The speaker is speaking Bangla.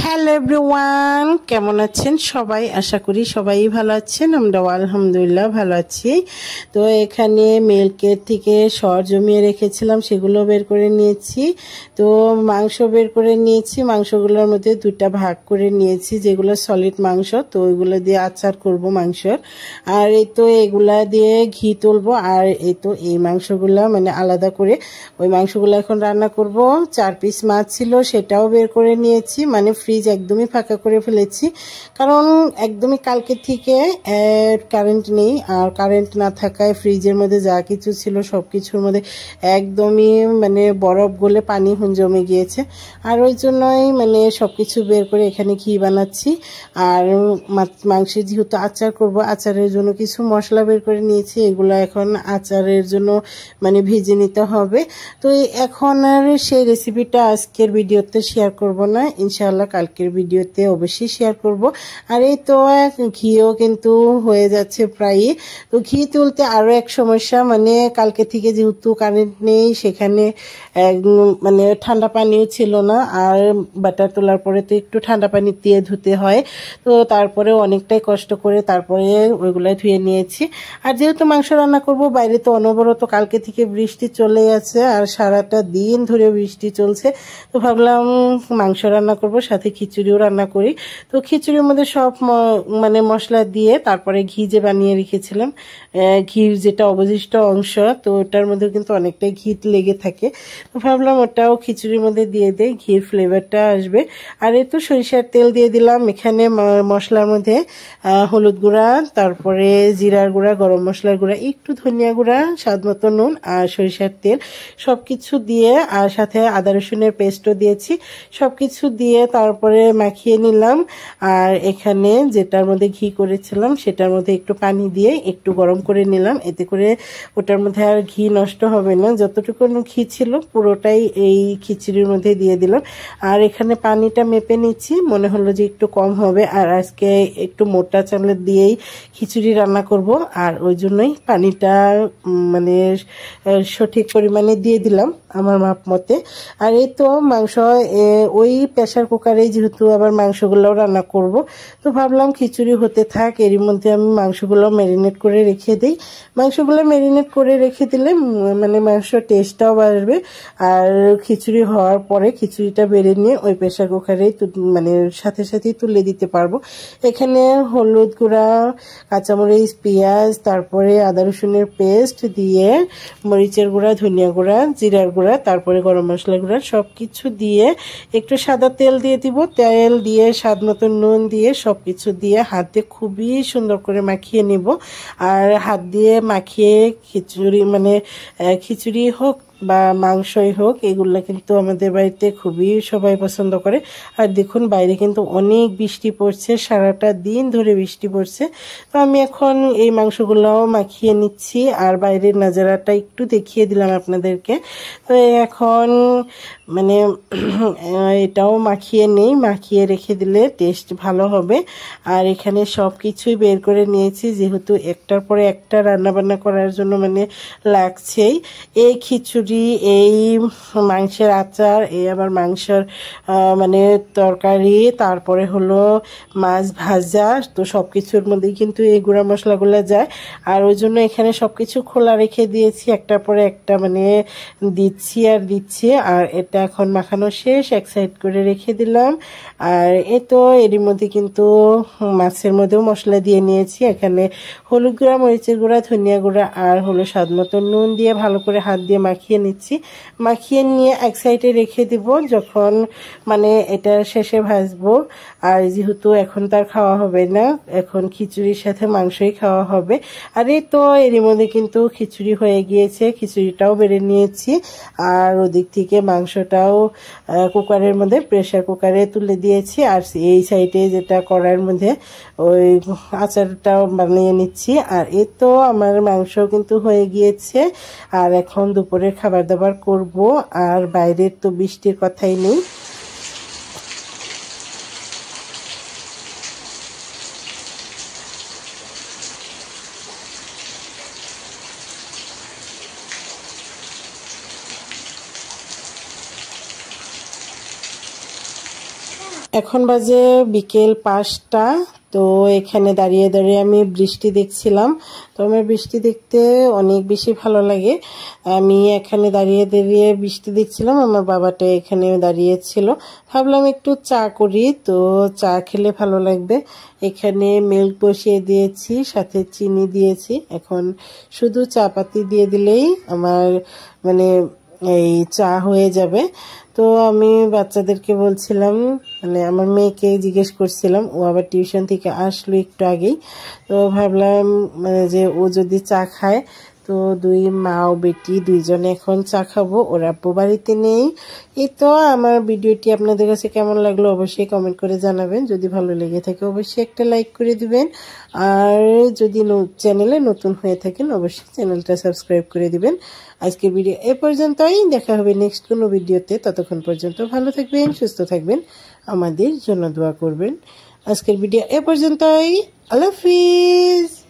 হ্যালো এভরিওয়ান, কেমন আছেন সবাই? আশা করি সবাই ভালো আছেন। আমরাও আলহামদুলিল্লাহ ভালো আছি। তো এখানে মিল্কের থেকে সর জমিয়ে রেখেছিলাম, সেগুলো বের করে নিয়েছি। তো মাংস বের করে নিয়েছি, মাংসগুলোর মধ্যে দুটা ভাগ করে নিয়েছি, যেগুলো সলিড মাংস। তো ওইগুলো দিয়ে আচার করব মাংসর। আর এই তো এগুলা দিয়ে ঘি তুলবো। আর এই তো এই মাংসগুলা মানে আলাদা করে ওই মাংসগুলো এখন রান্না করব। 4 পিস মাছ ছিল, সেটাও বের করে নিয়েছি, মানে ফ্রিজ একদমই ফাঁকা করে ফেলেছি। কারণ একদমই কালকে থেকে কারেন্ট নেই, আর কারেন্ট না থাকায় ফ্রিজের মধ্যে যা কিছু ছিল সব কিছুর মধ্যে একদমই মানে বরফ গলে পানি জমে গিয়েছে। আর ওই জন্যই মানে সব কিছু বের করে এখানে ঘি বানাচ্ছি। আর মাংসের যেহেতু আচার করব, আচারের জন্য কিছু মশলা বের করে নিয়েছি, এগুলো এখন আচারের জন্য মানে ভেজে নিতে হবে। তো এখন আর সেই রেসিপিটা আজকের ভিডিওতে শেয়ার করব না, ইনশাআল্লাহ কালকের ভিডিওতে অবশ্যই শেয়ার করব। আর এই তো ঘিও কিন্তু হয়ে যাচ্ছে প্রায়। তো ঘি তুলতে আরও এক সমস্যা, মানে কালকে থেকে যেহেতু কারেন্ট নেই, সেখানে মানে ঠান্ডা পানিও ছিল না। আর বাটার তোলার পরে তো একটু ঠান্ডা পানি দিয়ে ধুতে হয়। তো তারপরে অনেকটাই কষ্ট করে তারপরে ওইগুলাই ধুয়ে নিয়েছি। আর যেহেতু মাংস রান্না করব, বাইরে তো অনবরত কালকে থেকে বৃষ্টি চলে গেছে, আর সারাটা দিন ধরে বৃষ্টি চলছে। তো ভাবলাম মাংস রান্না করব, সাথে খিচুড়িও রান্না করি। তো খিচুড়ির মধ্যে সব মানে মশলা দিয়ে তারপরে ঘি যে বানিয়ে রেখেছিলাম, ঘির যেটা অবশিষ্ট অংশ, তো ওটার মধ্যে কিন্তু অনেকটাই ঘি লেগে থাকে। তো ভাবলাম ওটাও খিচুড়ির মধ্যে দিয়ে দেই, ঘির ফ্লেভারটা আসবে। আর এই তো সরিষার তেল দিয়ে দিলাম এখানে মশলার মধ্যে, হলুদ গুঁড়া, তারপরে জিরার গুঁড়া, গরম মশলার গুঁড়া, একটু ধনিয়া গুঁড়া, স্বাদ মতো নুন, আর সরিষার তেল সব কিছু দিয়ে, আর সাথে আদা রসুনের পেস্টও দিয়েছি। সব কিছু দিয়ে তারপরে মাখিয়ে নিলাম। আর এখানে যেটার মধ্যে ঘি করেছিলাম সেটার মধ্যে একটু পানি দিয়ে একটু গরম করে নিলাম, এতে করে ওটার মধ্যে আর ঘি নষ্ট হবে না। যতটুকু ঘি ছিল পুরোটাই এই খিচুড়ির মধ্যে দিয়ে দিলাম। আর এখানে পানিটা মেপে নিচ্ছি, মনে হলো যে একটু কম হবে, আর আজকে একটু মোটা চালের দিয়েই খিচুড়ি রান্না করব। আর ওই জন্যই পানিটা মানে সঠিক পরিমাণে দিয়ে দিলাম আমার মাপ মতে। আর এই তো মাংস ওই প্রেসার কুকারে যেহেতু আবার মাংসগুলোও রান্না করব, তো ভাবলাম খিচুড়ি হতে থাক, এরই মধ্যে আমি মাংসগুলো ম্যারিনেট করে রেখে দিই। মাংসগুলো ম্যারিনেট করে রেখে দিলে মানে মাংস টেস্টটাও বাড়বে। আর খিচুড়ি হওয়ার পরে খিচুড়িটা বেড়ে নিয়ে ওই প্রেসার কুকারে মানে সাথে সাথেই তুলে দিতে পারবো। এখানে হলুদ গুঁড়া, কাঁচামরিচ, পেঁয়াজ, তারপরে আদা রসুনের পেস্ট দিয়ে, মরিচের গুঁড়া, ধনিয়া গুঁড়া, জিরার গুঁড়া, তারপরে গরম মশলা গুঁড়া সব কিছু দিয়ে একটু সাদা তেল দিয়ে দিব। তেল দিয়ে স্বাদ মতো নুন দিয়ে সব কিছু দিয়ে হাত দিয়ে খুবই সুন্দর করে মাখিয়ে নিব। আর হাত দিয়ে মাখিয়ে খিচুড়ি মানে খিচুড়ি হোক বা মাংসই হোক, এগুলো কিন্তু আমাদের বাড়িতে খুবই সবাই পছন্দ করে। আর দেখুন বাইরে কিন্তু অনেক বৃষ্টি পড়ছে, সারাটা দিন ধরে বৃষ্টি পড়ছে। তো আমি এখন এই মাংসগুলোও মাখিয়ে নিচ্ছি, আর বাইরের নাজারাটা একটু দেখিয়ে দিলাম আপনাদেরকে। তো এখন মানে এটাও মাখিয়ে নেই, মাখিয়ে রেখে দিলে টেস্ট ভালো হবে। আর এখানে সব কিছুই বের করে নিয়েছি, যেহেতু একটার পরে একটা রান্নাবান্না করার জন্য মানে লাগছেই। এই খিচুড়ি, এই মাংসের আচার, এই আবার মাংসের মানে তরকারি, তারপরে হলো মাছ ভাজা, তো সব কিছুর মধ্যেই কিন্তু এই গুঁড়া মশলাগুলো যায়। আর ওই জন্য এখানে সব কিছু খোলা রেখে দিয়েছি, একটার পরে একটা মানে দিচ্ছি আর দিচ্ছি। আর এটা এখন মাখানো শেষ, এক সাইড করে রেখে দিলাম। আর এ তো এরই মধ্যে কিন্তু মাছের মধ্যেও মশলা দিয়ে নিয়েছি। এখানে হলুদ গুঁড়া, মরিচের গুঁড়া, ধনিয়া গুঁড়া আর হলো স্বাদ মতো নুন দিয়ে ভালো করে হাত দিয়ে মাখিয়ে নিচ্ছি। মাখিয়ে নিয়ে এক সাইডে রেখে দিব, যখন মানে এটা শেষে ভাজবো। আর যেহেতু এখন তার খাওয়া হবে না, এখন খিচুড়ির সাথে মাংসই খাওয়া হবে। আর এই তো এরই মধ্যে কিন্তু খিচুড়ি হয়ে গিয়েছে, খিচুড়িটাও বেড়ে নিয়েছি। আর ওদিক থেকে মাংসটাও কুকারের মধ্যে, প্রেসার কুকারে তুলে দিয়েছি। আর এই সাইডে যেটা কড়াইয়ের মধ্যে ওই আচারটাও বানিয়ে নিচ্ছি। আর এই তো আমার মাংস কিন্তু হয়ে গিয়েছে। আর এখন দুপুরের খাবার দাবার করব। আর বাইরের তো বৃষ্টির কথাই নেই। এখন বাজে বিকেল 5টা। তো এখানে দাঁড়িয়ে দাঁড়িয়ে আমি বৃষ্টি দেখছিলাম। তো আমার বৃষ্টি দেখতে অনেক বেশি ভালো লাগে। আমি এখানে দাঁড়িয়ে দাঁড়িয়ে বৃষ্টি দেখছিলাম, আমার বাবাটা এখানে দাঁড়িয়েছিল। ভাবলাম একটু চা করি, তো চা খেলে ভালো লাগবে। এখানে মিল্ক বসিয়ে দিয়েছি, সাথে চিনি দিয়েছি। এখন শুধু চা পাতি দিয়ে দিলেই আমার মানে এই চা হয়ে যাবে। তো আমি বাচ্চাদেরকে বলছিলাম, মানে আমার মেয়েকে জিজ্ঞেস করছিলাম, ও আবার টিউশন থেকে আসলো একটু আগেই। তো ভাবলাম মানে যে ও যদি চা খায়, তো দুই মা ও বেটি দুইজনে এখন চা খাবো, ওর আব্বু বাড়িতে নেই। এই তো আমার ভিডিওটি আপনাদের কাছে কেমন লাগলো অবশ্যই কমেন্ট করে জানাবেন। যদি ভালো লেগে থাকে অবশ্যই একটা লাইক করে দিবেন, আর যদি চ্যানেলে নতুন হয়ে থাকেন অবশ্যই চ্যানেলটা সাবস্ক্রাইব করে দিবেন। আজকের ভিডিও এ পর্যন্তই, দেখা হবে নেক্সট কোনো ভিডিওতে। ততক্ষণ পর্যন্ত ভালো থাকবেন, সুস্থ থাকবেন, আমাদের জন্য দোয়া করবেন। আজকের ভিডিও এ পর্যন্তই। আল্লাহ হাফিজ।